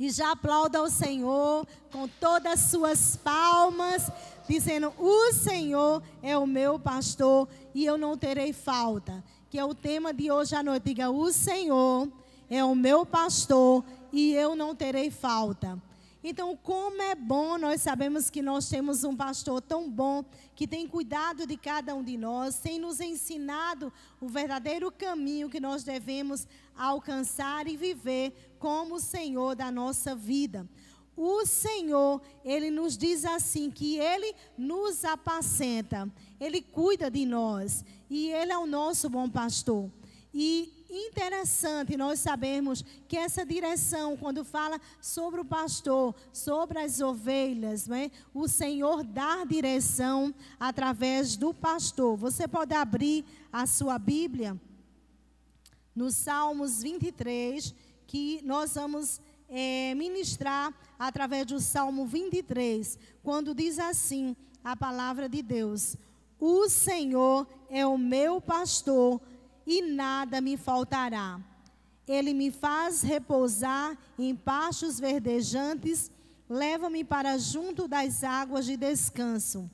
E já aplauda ao Senhor com todas as suas palmas, dizendo: o Senhor é o meu pastor e eu não terei falta. Que é o tema de hoje à noite. Diga: o Senhor é o meu pastor e eu não terei falta. Então, como é bom, nós sabemos que nós temos um pastor tão bom, que tem cuidado de cada um de nós, tem nos ensinado o verdadeiro caminho que nós devemos alcançar e viver como o Senhor da nossa vida. O Senhor, Ele nos diz assim, que Ele nos apacenta, Ele cuida de nós e Ele é o nosso bom pastor. E interessante nós sabemos que essa direção, quando fala sobre o pastor, sobre as ovelhas, né? O Senhor dá direção através do pastor. Você pode abrir a sua Bíblia no Salmos 23, que nós vamos ministrar através do Salmo 23, quando diz assim a palavra de Deus: o Senhor é o meu pastor e nada me faltará. Ele me faz repousar em pastos verdejantes, leva-me para junto das águas de descanso.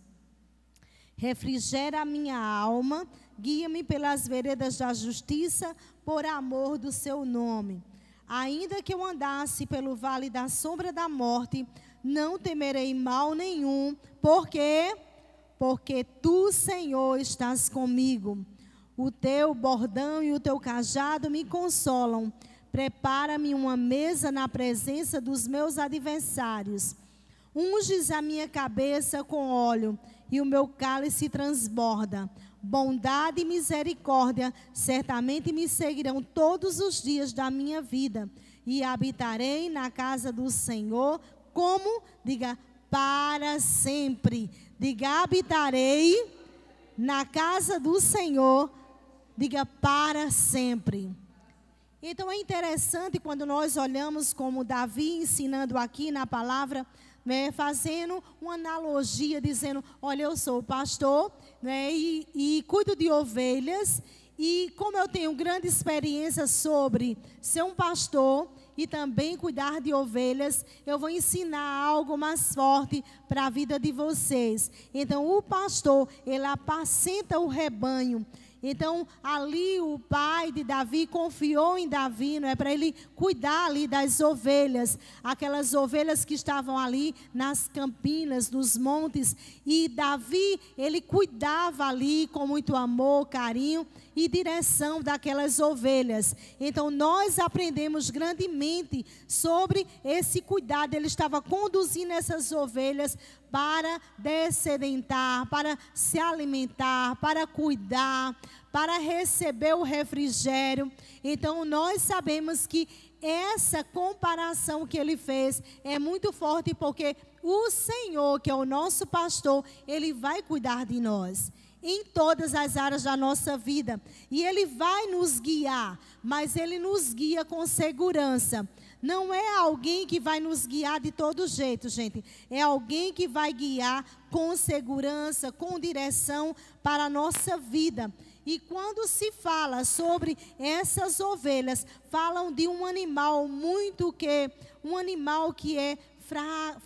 Refrigera a minha alma, guia-me pelas veredas da justiça, por amor do seu nome. Ainda que eu andasse pelo vale da sombra da morte, não temerei mal nenhum. Por quê? Porque tu, Senhor, estás comigo. O teu bordão e o teu cajado me consolam. Prepara-me uma mesa na presença dos meus adversários. Unges a minha cabeça com óleo e o meu cálice transborda. Bondade e misericórdia certamente me seguirão todos os dias da minha vida. E habitarei na casa do Senhor, como? Diga, para sempre. Diga, habitarei na casa do Senhor. Diga, para sempre. Então é interessante quando nós olhamos como Davi ensinando aqui na palavra, né, fazendo uma analogia, dizendo: olha, eu sou pastor, né, e cuido de ovelhas, e como eu tenho grande experiência sobre ser um pastor e também cuidar de ovelhas, eu vou ensinar algo mais forte para a vida de vocês. Então o pastor, ele apacenta o rebanho. Então, ali o pai de Davi confiou em Davi, não é, para ele cuidar ali das ovelhas, aquelas ovelhas que estavam ali nas campinas, nos montes, e Davi, ele cuidava ali com muito amor, carinho e direção daquelas ovelhas. Então, nós aprendemos grandemente sobre esse cuidado. Ele estava conduzindo essas ovelhas para dessedentar, para se alimentar, para cuidar, para receber o refrigério. Então, nós sabemos que essa comparação que ele fez é muito forte, porque o Senhor, que é o nosso pastor, ele vai cuidar de nós em todas as áreas da nossa vida. E Ele vai nos guiar, mas Ele nos guia com segurança. Não é alguém que vai nos guiar de todo jeito, gente. É alguém que vai guiar com segurança, com direção para a nossa vida. E quando se fala sobre essas ovelhas, falam de um animal um animal que é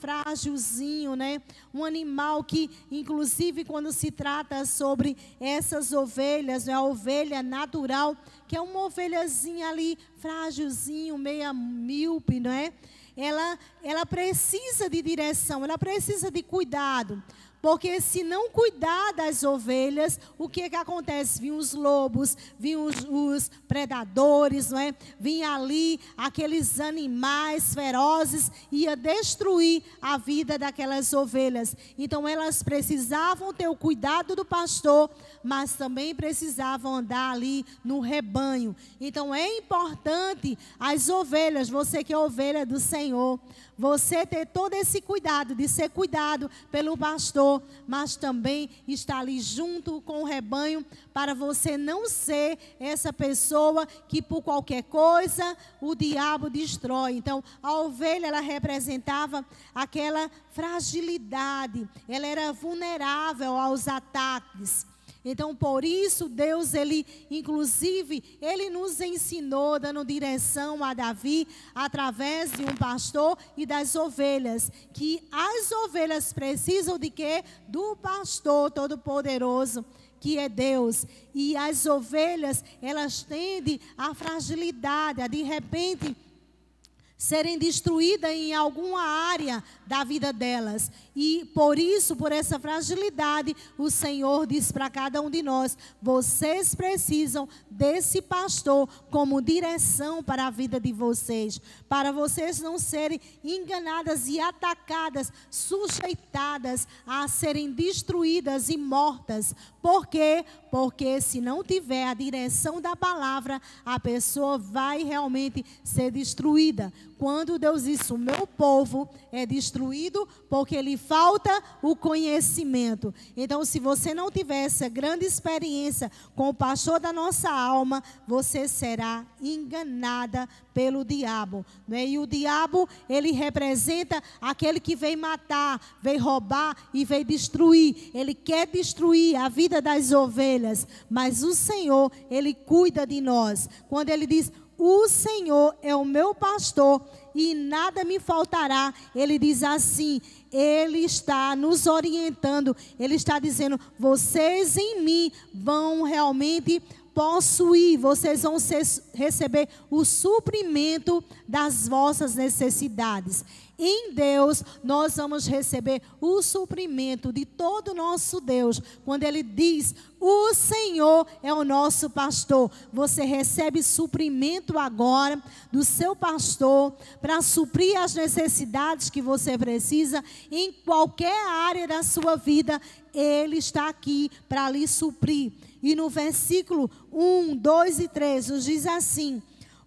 frágilzinho, né? Um animal que, inclusive, quando se trata sobre essas ovelhas, né? A ovelha natural, que é uma ovelhazinha ali, frágilzinho, meia míope, não é? Ela precisa de direção, ela precisa de cuidado. Porque se não cuidar das ovelhas, o que acontece? Vinham os lobos, vinham os predadores, não é? Vinham ali aqueles animais ferozes, ia destruir a vida daquelas ovelhas. Então elas precisavam ter o cuidado do pastor, mas também precisavam andar ali no rebanho. Então é importante as ovelhas, você que é ovelha do Senhor, você ter todo esse cuidado, de ser cuidado pelo pastor, mas também estar ali junto com o rebanho, para você não ser essa pessoa que por qualquer coisa o diabo destrói. Então a ovelha, ela representava aquela fragilidade, ela era vulnerável aos ataques. Então, por isso, Deus, inclusive, Ele nos ensinou, dando direção a Davi, através de um pastor e das ovelhas, que as ovelhas precisam de quê? Do pastor todo-poderoso, que é Deus. E as ovelhas, elas tendem à fragilidade, a de repente serem destruídas em alguma área da vida delas. E por isso, por essa fragilidade, o Senhor diz para cada um de nós: vocês precisam desse pastor como direção para a vida de vocês, para vocês não serem enganadas e atacadas, sujeitadas a serem destruídas e mortas. Por quê? Porque se não tiver a direção da palavra, a pessoa vai realmente ser destruída. Quando Deus diz: o meu povo é destruído porque lhe falta o conhecimento. Então, se você não tiver essa grande experiência com o pastor da nossa alma, você será enganada pelo diabo, né? E o diabo, ele representa aquele que vem matar, vem roubar e vem destruir. Ele quer destruir a vida das ovelhas, mas o Senhor, Ele cuida de nós. Quando Ele diz: o Senhor é o meu pastor e nada me faltará, Ele diz assim, Ele está nos orientando, Ele está dizendo: vocês em mim vão realmente possuir, vocês vão receber o suprimento das vossas necessidades. Em Deus, nós vamos receber o suprimento de todo o nosso Deus. Quando Ele diz: o Senhor é o nosso pastor, você recebe suprimento agora do seu pastor para suprir as necessidades que você precisa em qualquer área da sua vida. Ele está aqui para lhe suprir. E no versículo 1, 2 e 3 nos diz assim: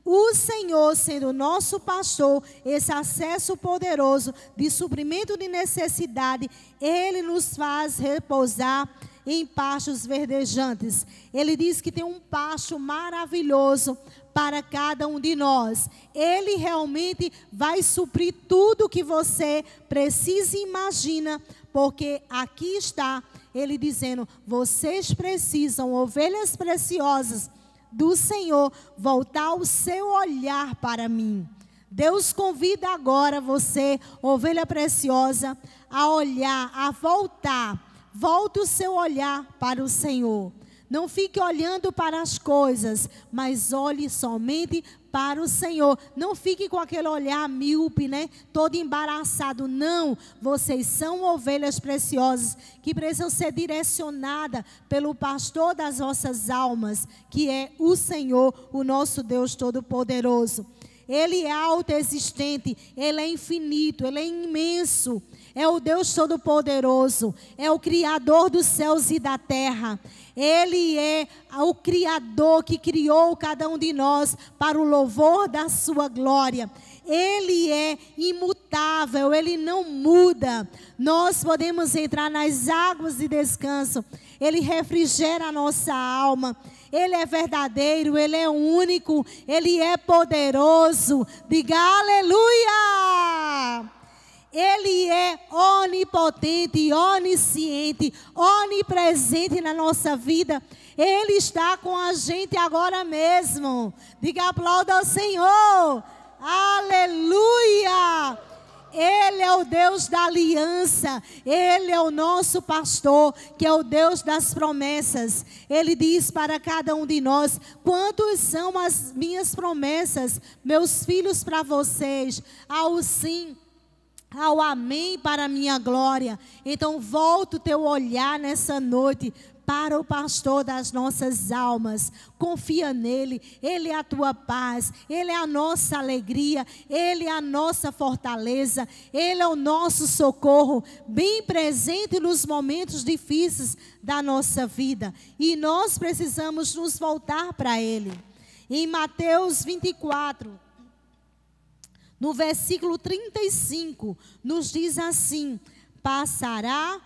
o Senhor, sendo nosso pastor, esse acesso poderoso de suprimento de necessidade, Ele nos faz repousar em pastos verdejantes. Ele diz que tem um pasto maravilhoso para cada um de nós. Ele realmente vai suprir tudo que você precisa e imagina, porque aqui está Ele dizendo: vocês precisam, ovelhas preciosas do Senhor, voltar o seu olhar para mim. Deus convida agora você, ovelha preciosa, a olhar, a voltar. Volte o seu olhar para o Senhor. Não fique olhando para as coisas, mas olhe somente para o Senhor. Não fique com aquele olhar míope, né? Todo embaraçado. Não, vocês são ovelhas preciosas que precisam ser direcionadas pelo pastor das vossas almas, que é o Senhor, o nosso Deus Todo-Poderoso. Ele é autoexistente, Ele é infinito, Ele é imenso. É o Deus Todo-Poderoso, é o Criador dos céus e da terra. Ele é o Criador que criou cada um de nós para o louvor da sua glória. Ele é imutável, Ele não muda. Nós podemos entrar nas águas de descanso. Ele refrigera a nossa alma. Ele é verdadeiro, Ele é único, Ele é poderoso. Diga aleluia! Ele é onipotente, onisciente, onipresente na nossa vida. Ele está com a gente agora mesmo. Diga aplauda ao Senhor. Aleluia! Ele é o Deus da aliança. Ele é o nosso pastor, que é o Deus das promessas. Ele diz para cada um de nós: quantas são as minhas promessas, meus filhos, para vocês? Ao sim, ao amém para a minha glória. Então volta o teu olhar nessa noite para o pastor das nossas almas. Confia nele, Ele é a tua paz, Ele é a nossa alegria, Ele é a nossa fortaleza, Ele é o nosso socorro, bem presente nos momentos difíceis da nossa vida. E nós precisamos nos voltar para Ele. Em Mateus 24, no versículo 35, nos diz assim: passará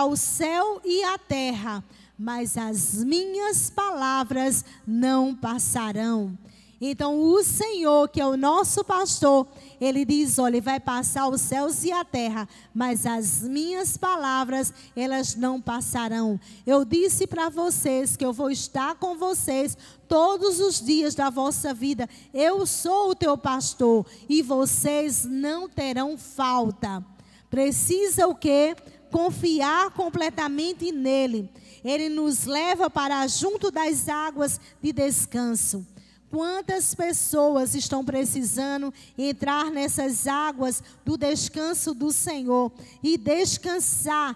o céu e a terra, mas as minhas palavras não passarão. Então o Senhor, que é o nosso pastor, Ele diz, olha, vai passar os céus e a terra, mas as minhas palavras, elas não passarão. Eu disse para vocês que eu vou estar com vocês todos os dias da vossa vida. Eu sou o teu pastor e vocês não terão falta. Precisa o quê? Confiar completamente nele. Ele nos leva para junto das águas de descanso. Quantas pessoas estão precisando entrar nessas águas do descanso do Senhor e descansar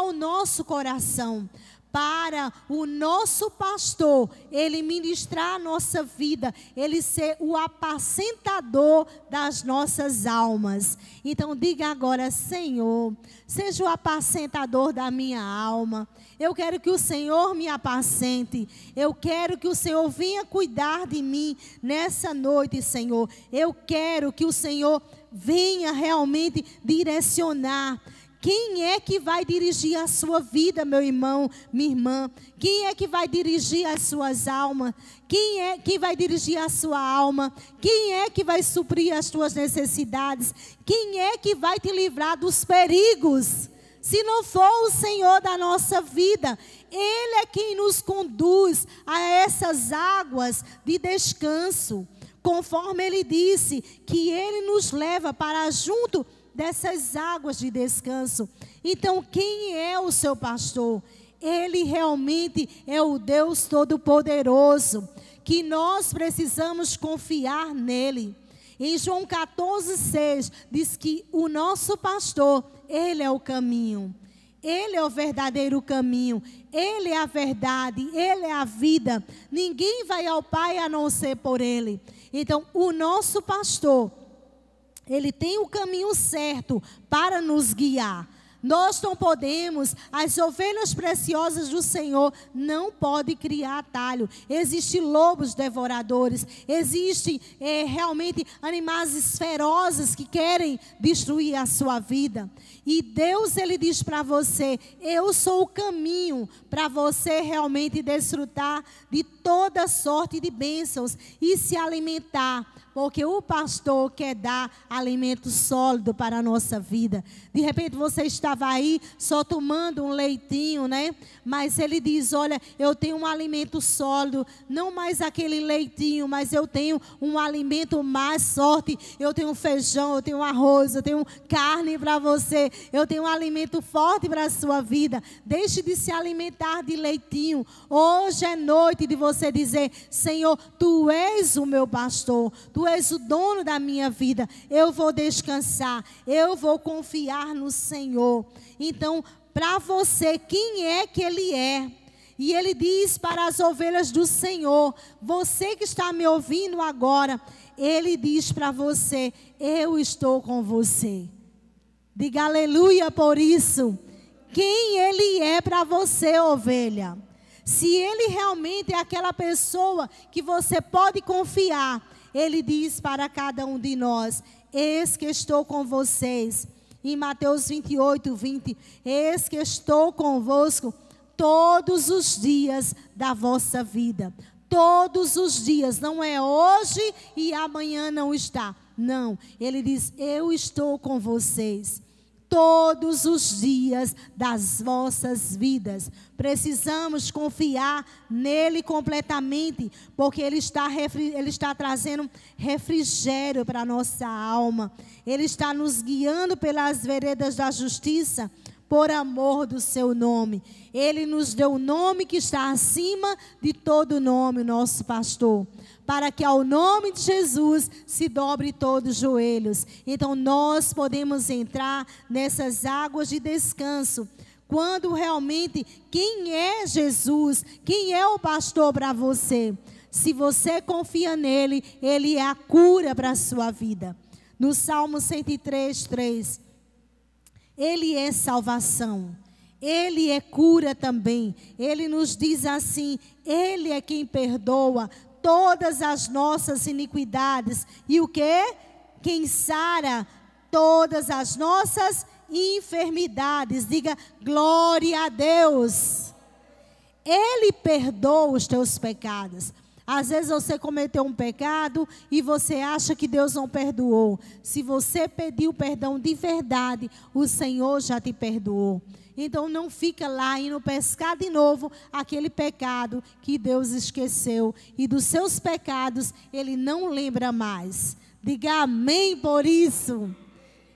o nosso coração, para o nosso pastor, ele ministrar a nossa vida, ele ser o apacentador das nossas almas. Então diga agora, Senhor, seja o apacentador da minha alma. Eu quero que o Senhor me apacente. Eu quero que o Senhor venha cuidar de mim nessa noite, Senhor. Eu quero que o Senhor venha realmente direcionar. Quem é que vai dirigir a sua vida, meu irmão, minha irmã? Quem é que vai dirigir as suas almas? Quem vai dirigir a sua alma? Quem é que vai suprir as tuas necessidades? Quem é que vai te livrar dos perigos? Se não for o Senhor da nossa vida, Ele é quem nos conduz a essas águas de descanso. Conforme Ele disse, que Ele nos leva para junto dessas águas de descanso. Então, quem é o seu pastor? Ele realmente é o Deus Todo-Poderoso, que nós precisamos confiar nele. Em João 14,6 diz que o nosso pastor, Ele é o caminho. Ele é o verdadeiro caminho. Ele é a verdade. Ele é a vida. Ninguém vai ao Pai a não ser por Ele. Então, o nosso pastor, Ele tem o caminho certo para nos guiar. Nós não podemos, as ovelhas preciosas do Senhor não podem criar atalho. Existem lobos devoradores, existem realmente animais ferozes que querem destruir a sua vida. E Deus, Ele diz para você, eu sou o caminho para você realmente desfrutar de toda sorte de bênçãos e se alimentar. Porque o pastor quer dar alimento sólido para a nossa vida. De repente você estava aí só tomando um leitinho, né? Mas ele diz, olha, eu tenho um alimento sólido. Não mais aquele leitinho, mas eu tenho um alimento mais forte. Eu tenho feijão, eu tenho arroz, eu tenho carne para você. Eu tenho um alimento forte para a sua vida. Deixe de se alimentar de leitinho. Hoje é noite de você dizer, Senhor, Tu és o meu pastor. Tu és o dono da minha vida. Eu vou descansar. Eu vou confiar no Senhor. Então, para você, quem é que Ele é? E Ele diz para as ovelhas do Senhor, você que está me ouvindo agora, Ele diz para você, eu estou com você. Diga aleluia por isso. Quem Ele é para você, ovelha? Se Ele realmente é aquela pessoa que você pode confiar, Ele diz para cada um de nós, eis que estou com vocês. Em Mateus 28:20, eis que estou convosco todos os dias da vossa vida. Todos os dias, não é hoje e amanhã não está. Não, Ele diz, eu estou com vocês. Todos os dias das vossas vidas. Precisamos confiar nele completamente, porque Ele está trazendo refrigério para a nossa alma. Ele está nos guiando pelas veredas da justiça, por amor do seu nome. Ele nos deu o nome que está acima de todo nome, nosso pastor, para que ao nome de Jesus se dobre todos os joelhos. Então nós podemos entrar nessas águas de descanso, quando realmente, quem é Jesus, quem é o pastor para você? Se você confia nele, Ele é a cura para a sua vida. No Salmo 103:3, Ele é salvação, Ele é cura também. Ele nos diz assim, Ele é quem perdoa todas as nossas iniquidades. E o quê? Quem sara todas as nossas enfermidades. Diga, glória a Deus. Ele perdoa os teus pecados. Às vezes você cometeu um pecado e você acha que Deus não perdoou. Se você pediu perdão de verdade, o Senhor já te perdoou. Então não fica lá indo pescar de novo aquele pecado que Deus esqueceu. E dos seus pecados Ele não lembra mais. Diga amém por isso.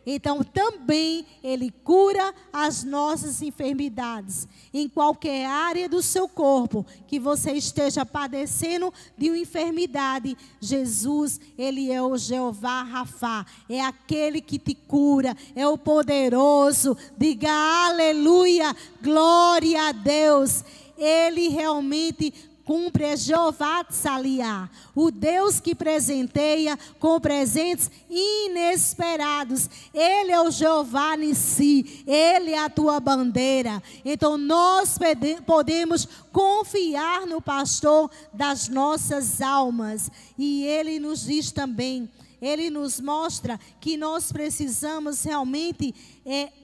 Então também Ele cura as nossas enfermidades. Em qualquer área do seu corpo que você esteja padecendo de uma enfermidade, Jesus, Ele é o Jeová Rafá. É aquele que te cura, é o poderoso. Diga aleluia, glória a Deus. Ele realmente cumpre, é Jeová Tsaliá, o Deus que presenteia com presentes inesperados. Ele é o Jeová Nissi, Ele é a tua bandeira. Então nós podemos confiar no pastor das nossas almas. E Ele nos diz também, Ele nos mostra que nós precisamos realmente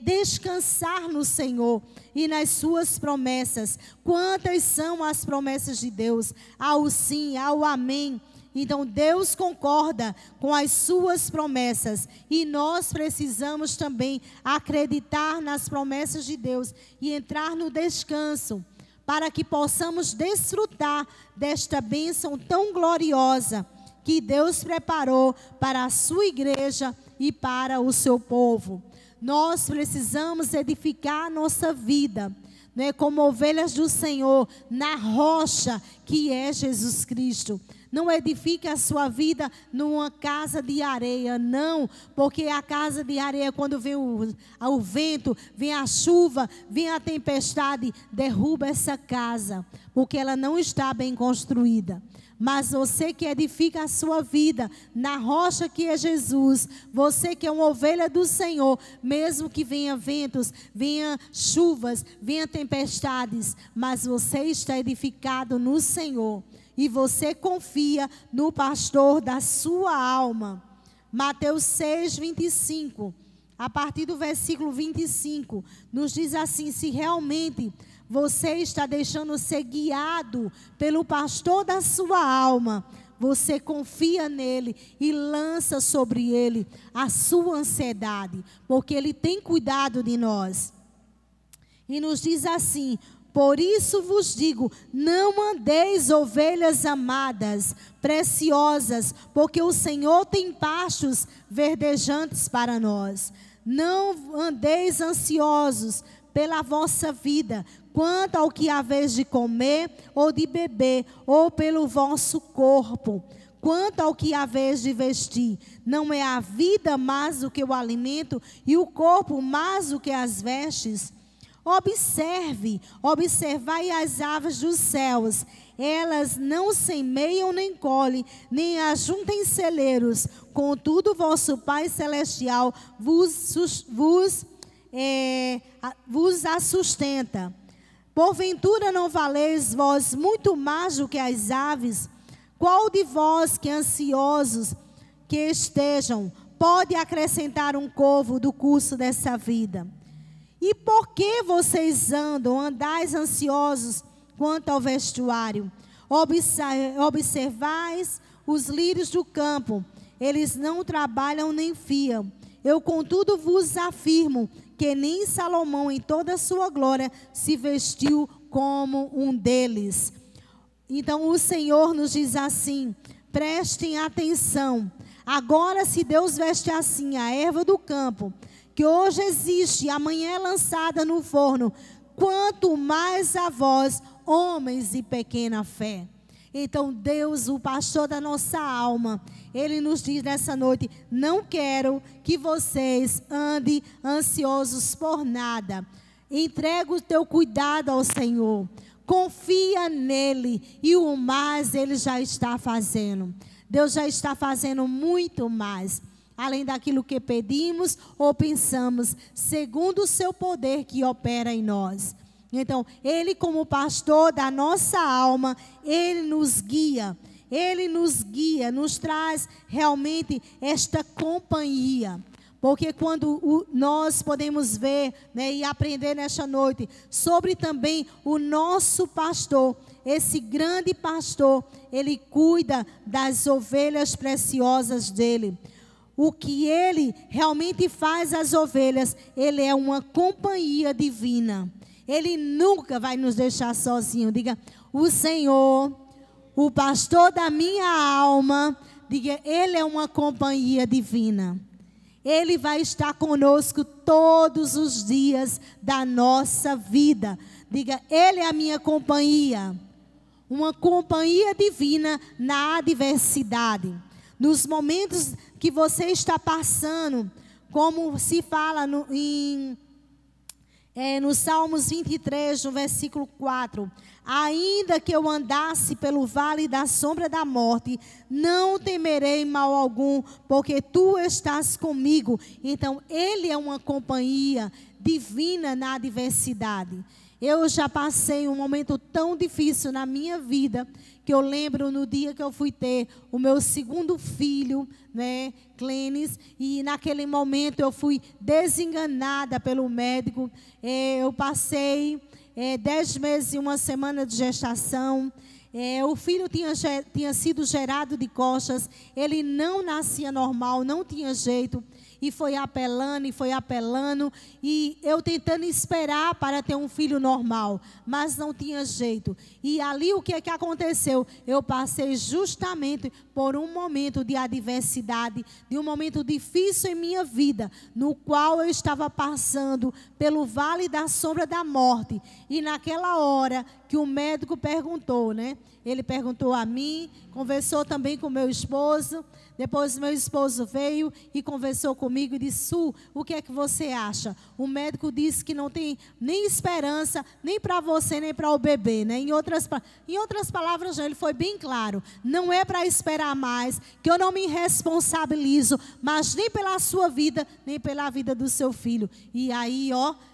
descansar no Senhor e nas suas promessas. Quantas são as promessas de Deus? Ao sim, ao amém. Então Deus concorda com as suas promessas e nós precisamos também acreditar nas promessas de Deus e entrar no descanso, para que possamos desfrutar desta bênção tão gloriosa que Deus preparou para a sua igreja e para o seu povo. Nós precisamos edificar a nossa vida, né, como ovelhas do Senhor, na rocha que é Jesus Cristo. Não edifique a sua vida numa casa de areia, não, porque a casa de areia, quando vem o vento, vem a chuva, vem a tempestade, derruba essa casa, porque ela não está bem construída. Mas você que edifica a sua vida na rocha que é Jesus, você que é uma ovelha do Senhor, mesmo que venha ventos, venha chuvas, venha tempestades, mas você está edificado no Senhor e você confia no pastor da sua alma. Mateus 6, 25, a partir do versículo 25, nos diz assim: se realmente você está deixando ser guiado pelo pastor da sua alma, você confia nele e lança sobre ele a sua ansiedade, porque ele tem cuidado de nós. E nos diz assim: por isso vos digo, não andeis, ovelhas amadas, preciosas, porque o Senhor tem pastos verdejantes para nós. Não andeis ansiosos pela vossa vida, quanto ao que haveis de comer ou de beber, ou pelo vosso corpo, quanto ao que haveis de vestir. Não é a vida mais do que o alimento, e o corpo mais do que as vestes? Observai as aves dos céus, elas não semeiam nem colhem, nem ajuntem celeiros, contudo vosso Pai Celestial vos a sustenta. Porventura não valeis vós muito mais do que as aves? Qual de vós que ansiosos que estejam, pode acrescentar um covo do curso dessa vida? E por que vocês andais ansiosos quanto ao vestuário? Observais os lírios do campo, eles não trabalham nem fiam. Eu, contudo, vos afirmo que nem Salomão, em toda a sua glória, se vestiu como um deles. Então, o Senhor nos diz assim: prestem atenção. Agora, se Deus veste assim a erva do campo, que hoje existe e amanhã é lançada no forno, quanto mais a vós, homens de pequena fé. Então Deus, o pastor da nossa alma, Ele nos diz nessa noite: não quero que vocês andem ansiosos por nada. Entrega o teu cuidado ao Senhor. Confia nele e o mais Ele já está fazendo. Deus já está fazendo muito mais, além daquilo que pedimos ou pensamos, segundo o seu poder que opera em nós. Então, Ele, como pastor da nossa alma, Ele nos guia, nos traz realmente esta companhia. Porque quando nós podemos ver, né, e aprender nesta noite sobre também o nosso pastor, esse grande pastor, ele cuida das ovelhas preciosas dele. O que ele realmente faz às ovelhas, ele é uma companhia divina. Ele nunca vai nos deixar sozinhos. Diga, o Senhor, o pastor da minha alma, diga, ele é uma companhia divina. Ele vai estar conosco todos os dias da nossa vida. Diga, ele é a minha companhia. Uma companhia divina na adversidade. Nos momentos que você está passando, como se fala no Salmos 23, no versículo 4. Ainda que eu andasse pelo vale da sombra da morte, não temerei mal algum, porque tu estás comigo. Então, ele é uma companhia divina na adversidade. Eu já passei um momento tão difícil na minha vida, que eu lembro no dia que eu fui ter o meu segundo filho, né, Clênis, e naquele momento eu fui desenganada pelo médico. Eu passei 10 meses e uma semana de gestação. O filho tinha sido gerado de costas, ele não nascia normal, não tinha jeito. E foi apelando, e eu tentando esperar para ter um filho normal, mas não tinha jeito. E ali o que é que aconteceu? Eu passei justamente por um momento de adversidade, de um momento difícil em minha vida, no qual eu estava passando pelo vale da sombra da morte. E naquela hora que o médico perguntou, né? Ele perguntou a mim, conversou também com meu esposo. Depois meu esposo veio e conversou comigo e disse, Su, o que é que você acha? O médico disse que não tem nem esperança, nem para você, nem para o bebê, né? Em outras palavras, ele foi bem claro. Não é para esperar mais, que eu não me responsabilizo, mas nem pela sua vida, nem pela vida do seu filho. E aí,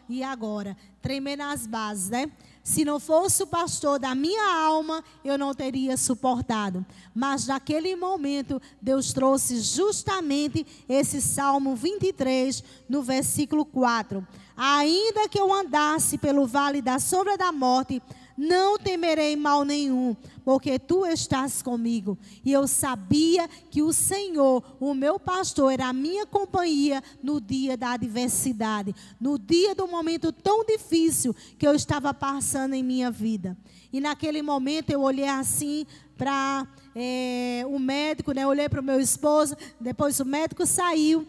e agora? Tremer nas bases, né? Se não fosse o pastor da minha alma, eu não teria suportado. Mas naquele momento, Deus trouxe justamente esse Salmo 23, no versículo 4. Ainda que eu andasse pelo vale da sombra da morte, não temerei mal nenhum, porque tu estás comigo. E eu sabia que o Senhor, o meu pastor, era a minha companhia no dia da adversidade, no dia do momento tão difícil que eu estava passando em minha vida. E naquele momento eu olhei assim para o médico, né? Eu olhei para o meu esposo, depois o médico saiu,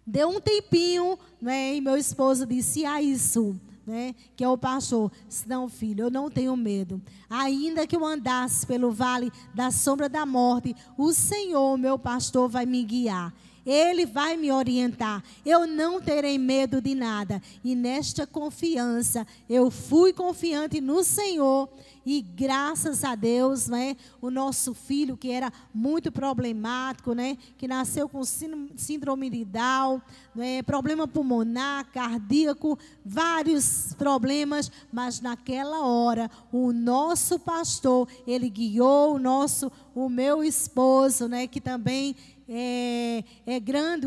deu um tempinho, né? E meu esposo disse, isso, né, que é o pastor. Não, filho, eu não tenho medo. Ainda que eu andasse pelo vale da sombra da morte, o Senhor, meu pastor, vai me guiar. Ele vai me orientar. Eu não terei medo de nada. E nesta confiança, eu fui confiante no Senhor. E graças a Deus, né, o nosso filho, que era muito problemático, né, que nasceu com síndrome de Down, né, problema pulmonar, cardíaco, vários problemas, mas naquela hora, o nosso pastor, ele guiou o meu esposo, né, que também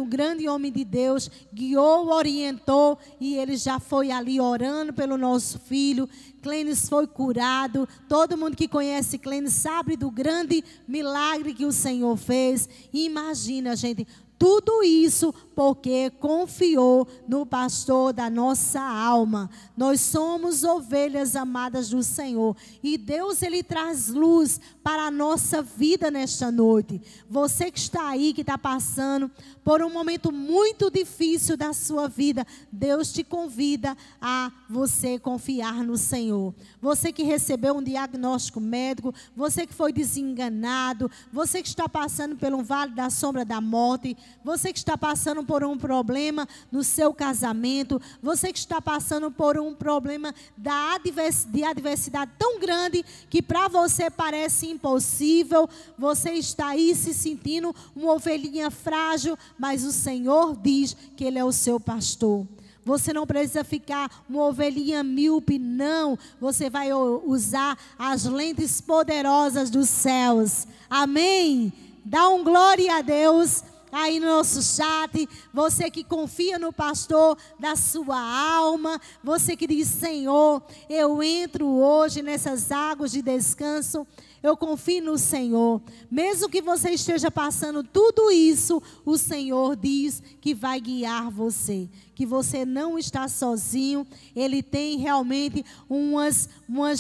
um grande homem de Deus, guiou, orientou, e ele já foi ali orando pelo nosso filho. Clênis foi curado. Todo mundo que conhece Clênis sabe do grande milagre que o Senhor fez. E imagina, gente, tudo isso porque confiou no pastor da nossa alma. Nós somos ovelhas amadas do Senhor. E Deus, Ele traz luz para a nossa vida nesta noite. Você que está aí, que está passando por um momento muito difícil da sua vida, Deus te convida a você confiar no Senhor. Você que recebeu um diagnóstico médico, você que foi desenganado, você que está passando por um vale da sombra da morte, você que está passando por um problema no seu casamento, você que está passando por um problema de adversidade tão grande que para você parece impossível, você está aí se sentindo uma ovelhinha frágil, mas o Senhor diz que Ele é o seu pastor. Você não precisa ficar uma ovelhinha míope, não. Você vai usar as lentes poderosas dos céus. Amém? Dá um glória a Deus. aí no nosso chat, você que confia no pastor da sua alma, você que diz: Senhor, eu entro hoje nessas águas de descanso, eu confio no Senhor. Mesmo que você esteja passando tudo isso, o Senhor diz que vai guiar você, que você não está sozinho. Ele tem realmente umas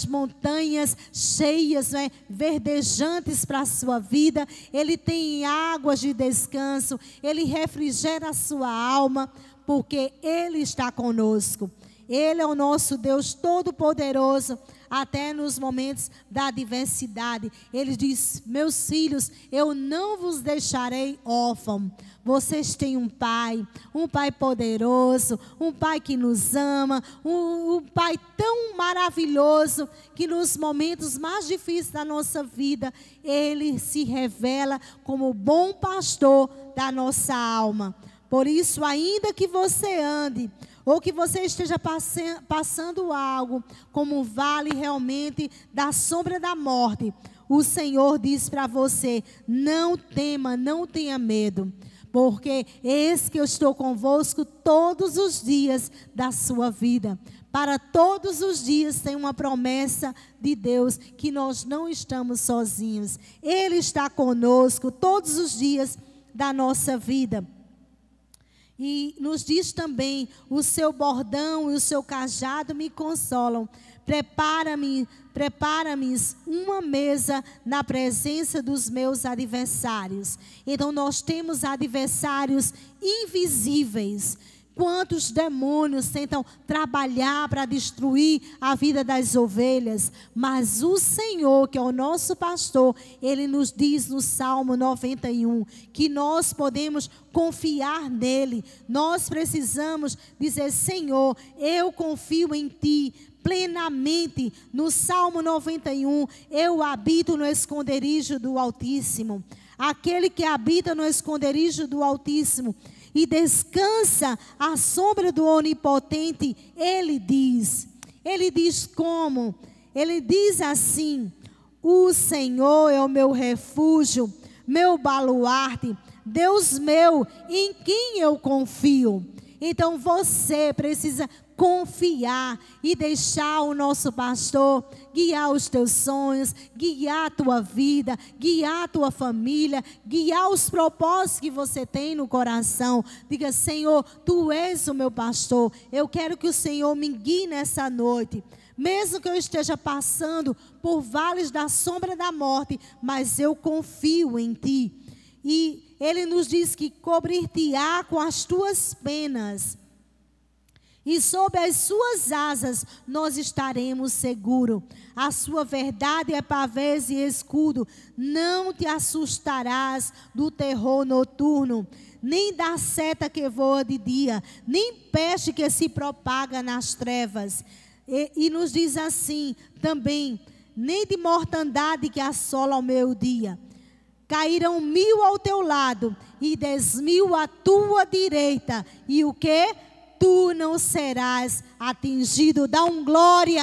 montanhas cheias, né, verdejantes para a sua vida. Ele tem águas de descanso, Ele refrigera a sua alma, porque Ele está conosco. Ele é o nosso Deus Todo-Poderoso, até nos momentos da adversidade. Ele diz: meus filhos, eu não vos deixarei órfãos. Vocês têm um pai poderoso, um pai que nos ama, um pai tão maravilhoso, que nos momentos mais difíceis da nossa vida, Ele se revela como o bom pastor da nossa alma. Por isso, ainda que você ande, ou que você esteja passando algo, como um vale realmente da sombra da morte, o Senhor diz para você: não tema, não tenha medo, porque eis que eu estou convosco todos os dias da sua vida. Para todos os dias tem uma promessa de Deus, que nós não estamos sozinhos. Ele está conosco todos os dias da nossa vida. E nos diz também: o seu bordão e o seu cajado me consolam. Prepara-me uma mesa na presença dos meus adversários. Então nós temos adversários invisíveis. Quantos demônios tentam trabalhar para destruir a vida das ovelhas, mas o Senhor, que é o nosso pastor, Ele nos diz no Salmo 91, que nós podemos confiar nele. Nós precisamos dizer: Senhor, eu confio em Ti plenamente. No Salmo 91, eu habito no esconderijo do Altíssimo. Aquele que habita no esconderijo do Altíssimo e descansa à sombra do Onipotente, Ele diz como? Ele diz assim: o Senhor é o meu refúgio, meu baluarte, Deus meu, em quem eu confio. Então você precisa confiar e deixar o nosso pastor guiar os teus sonhos, guiar a tua vida, guiar a tua família, guiar os propósitos que você tem no coração. Diga: Senhor, Tu és o meu pastor, eu quero que o Senhor me guie nessa noite. Mesmo que eu esteja passando por vales da sombra da morte, mas eu confio em Ti. E Ele nos diz que cobrir-te-á com as tuas penas, e sob as suas asas nós estaremos seguros. A sua verdade é pavês e escudo. Não te assustarás do terror noturno, nem da seta que voa de dia, nem peste que se propaga nas trevas. E nos diz assim também: nem de mortandade que assola ao meio-dia. Cairão 1000 ao teu lado e 10.000 à tua direita, e o quê? Tu não serás atingido. Dá glória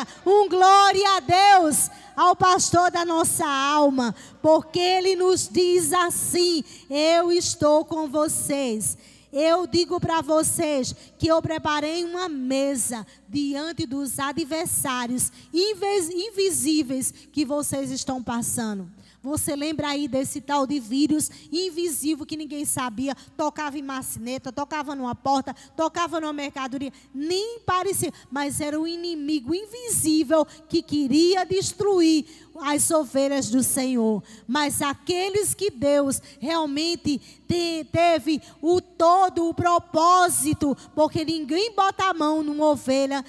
a Deus, ao pastor da nossa alma, porque Ele nos diz assim: eu estou com vocês. Eu digo para vocês que eu preparei uma mesa diante dos adversários invisíveis que vocês estão passando. Você lembra aí desse tal de vírus invisível que ninguém sabia? Tocava em maçaneta, tocava numa porta, tocava numa mercadoria. Nem parecia, mas era o inimigo invisível que queria destruir as ovelhas do Senhor. Mas aqueles que Deus realmente teve o propósito, porque ninguém bota a mão numa ovelha.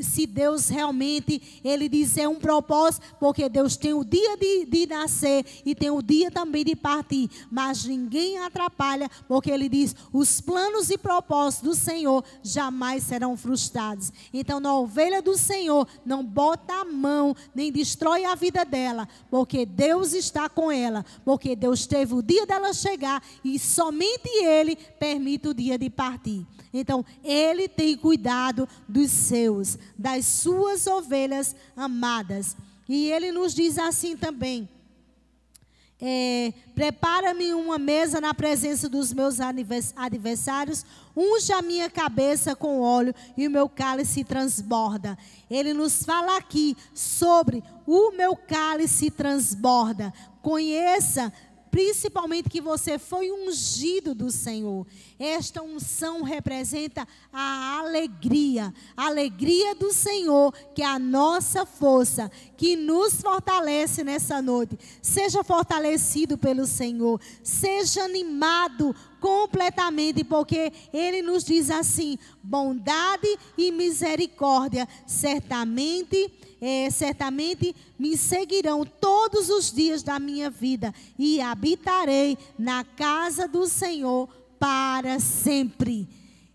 Se Deus realmente, Ele diz, é um propósito, porque Deus tem o dia de nascer e tem o dia também de partir, mas ninguém atrapalha, porque Ele diz, os planos e propósitos do Senhor jamais serão frustrados. Então na ovelha do Senhor não bota a mão, nem destrói a vida dela, porque Deus está com ela, porque Deus teve o dia dela chegar e somente Ele permite o dia de partir. Então, Ele tem cuidado dos seus, das suas ovelhas amadas. E Ele nos diz assim também: Prepara-me uma mesa na presença dos meus adversários, unge a minha cabeça com óleo e o meu cálice transborda. Ele nos fala aqui sobre o meu cálice transborda. Conheça principalmente que você foi ungido do Senhor. Esta unção representa a alegria do Senhor, que é a nossa força, que nos fortalece nessa noite. Seja fortalecido pelo Senhor, seja animado completamente, porque Ele nos diz assim: bondade e misericórdia certamente me seguirão todos os dias da minha vida, e habitarei na casa do Senhor para sempre.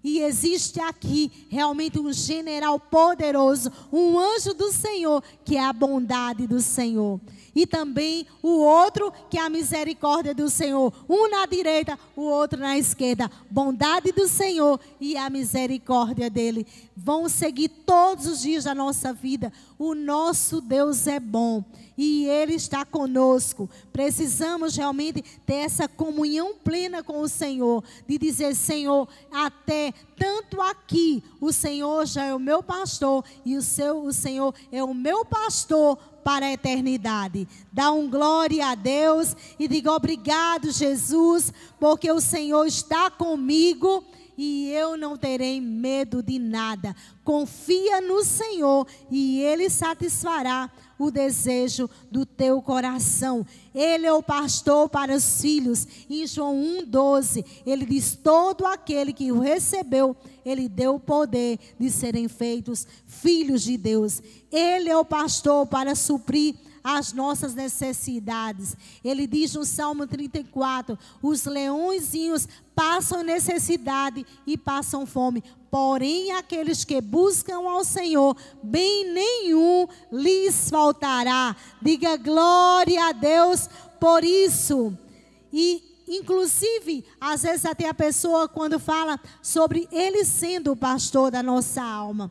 E existe aqui realmente um general poderoso, um anjo do Senhor, que é a bondade do Senhor. E também o outro, que é a misericórdia do Senhor. Um na direita, o outro na esquerda. Bondade do Senhor e a misericórdia dele vão seguir todos os dias da nossa vida. O nosso Deus é bom e Ele está conosco. Precisamos realmente ter essa comunhão plena com o Senhor, de dizer: Senhor, até tanto aqui o Senhor já é o meu pastor e o Senhor é o meu pastor para a eternidade. Dá glória a Deus e diga: obrigado, Jesus, porque o Senhor está comigo e eu não terei medo de nada. Confia no Senhor e Ele satisfará o desejo do teu coração. Ele é o pastor para os filhos. Em João 1,12, ele diz: todo aquele que o recebeu, Ele deu o poder de serem feitos filhos de Deus. Ele é o pastor para suprir as nossas necessidades. Ele diz no Salmo 34, os leõezinhos passam necessidade e passam fome, porém aqueles que buscam ao Senhor, bem nenhum lhes faltará. Diga glória a Deus por isso. E inclusive, às vezes até a pessoa, quando fala sobre Ele sendo o pastor da nossa alma,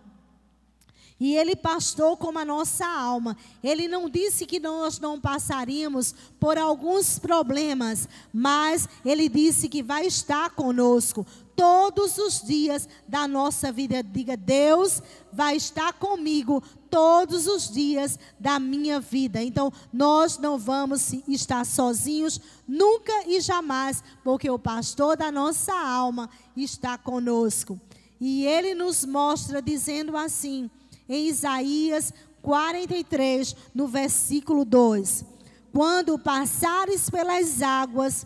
e Ele pastou como a nossa alma, Ele não disse que nós não passaríamos por alguns problemas, mas Ele disse que vai estar conosco todos os dias da nossa vida. Diga: Deus vai estar comigo todos os dias da minha vida. Então, nós não vamos estar sozinhos nunca e jamais, porque o pastor da nossa alma está conosco. E Ele nos mostra dizendo assim, em Isaías 43, no versículo 2: quando passares pelas águas,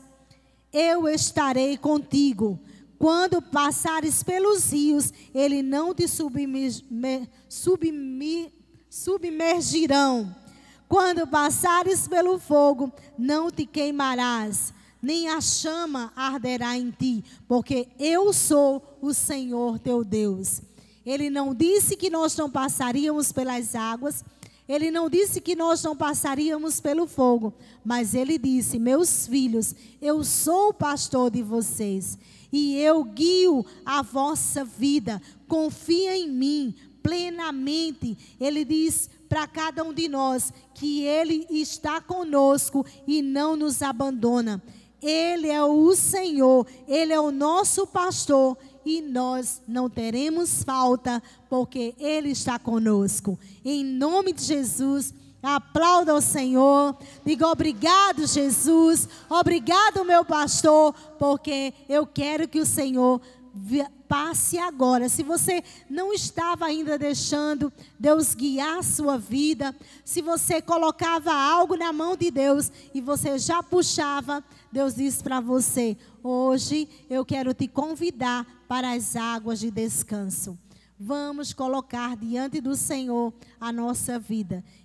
eu estarei contigo. Quando passares pelos rios, eles não te submergirão. Quando passares pelo fogo, não te queimarás, nem a chama arderá em ti, porque eu sou o Senhor teu Deus. Ele não disse que nós não passaríamos pelas águas, Ele não disse que nós não passaríamos pelo fogo, mas Ele disse: meus filhos, eu sou o pastor de vocês, e eu guio a vossa vida, confia em mim plenamente. Ele diz para cada um de nós que Ele está conosco e não nos abandona. Ele é o Senhor, Ele é o nosso pastor, e nós não teremos falta, porque Ele está conosco. Em nome de Jesus, aplauda o Senhor, diga: obrigado, Jesus, obrigado, meu pastor, porque eu quero que o Senhor passe agora. Se você não estava ainda deixando Deus guiar a sua vida, se você colocava algo na mão de Deus e você já puxava, Deus diz para você: hoje eu quero te convidar para as águas de descanso. Vamos colocar diante do Senhor a nossa vida.